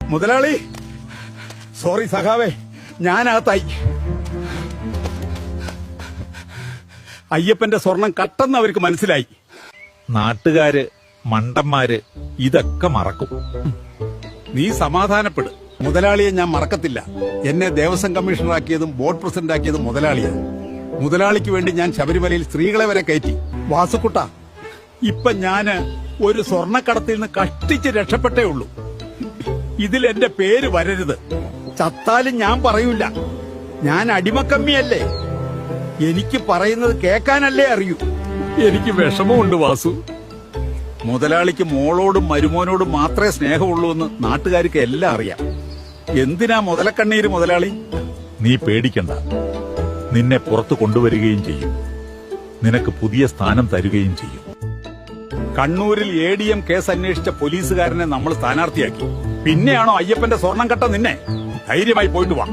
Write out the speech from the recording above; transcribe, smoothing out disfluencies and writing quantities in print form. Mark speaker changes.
Speaker 1: മുതലാളി, സോറി സഖാവേ, ഞാനകത്തായി. അയ്യപ്പന്റെ സ്വർണം കട്ടെന്ന് അവർക്ക് മനസ്സിലായി.
Speaker 2: നാട്ടുകാര് മണ്ടന്മാര് ഇതൊക്കെ മറക്കും.
Speaker 1: നീ സമാധാനപ്പെടും. മുതലാളിയെ ഞാൻ മറക്കത്തില്ല. എന്നെ ദേവസ്വം കമ്മീഷണറാക്കിയതും ബോർഡ് പ്രസിഡന്റാക്കിയതും മുതലാളിയാണ്. മുതലാളിക്ക് വേണ്ടി ഞാൻ ശബരിമലയിൽ സ്ത്രീകളെ വരെ കയറ്റി. വാസുക്കുട്ട, ഇപ്പൊ ഞാന് ഒരു സ്വർണ്ണക്കടത്തിൽ നിന്ന് കഷ്ടിച്ച് രക്ഷപ്പെട്ടേ ഉള്ളൂ. ഇതിൽ എന്റെ പേര് വരരുത്. ചത്താലും ഞാൻ പറയൂല. ഞാൻ അടിമക്കമ്മിയല്ലേ. എനിക്ക് പറയുന്നത് കേൾക്കാനല്ലേ അറിയൂ. എനിക്ക് വിഷമമുണ്ട് വാസു. മുതലാളിക്ക് മോളോടും മരുമോനോടും മാത്രമേ സ്നേഹമുള്ളൂ എന്ന് നാട്ടുകാർക്ക് എല്ലാം അറിയാം. എന്തിനാ മുതലക്കണ്ണീര് മുതലാളി?
Speaker 2: നീ പേടിക്കണ്ട, നിന്നെ പുറത്തു കൊണ്ടുവരികയും ചെയ്യും. നിനക്ക് പുതിയ സ്ഥാനം തരുകയും ചെയ്യും.
Speaker 1: കണ്ണൂരിൽ ADM കേസ് അന്വേഷിച്ച പോലീസുകാരനെ നമ്മൾ സ്ഥാനാർത്ഥിയാക്കി. പിന്നെയാണോ അയ്യപ്പന്റെ സ്വർണം കട്ട നിന്നെ? ധൈര്യമായി പോയിട്ട് വാ.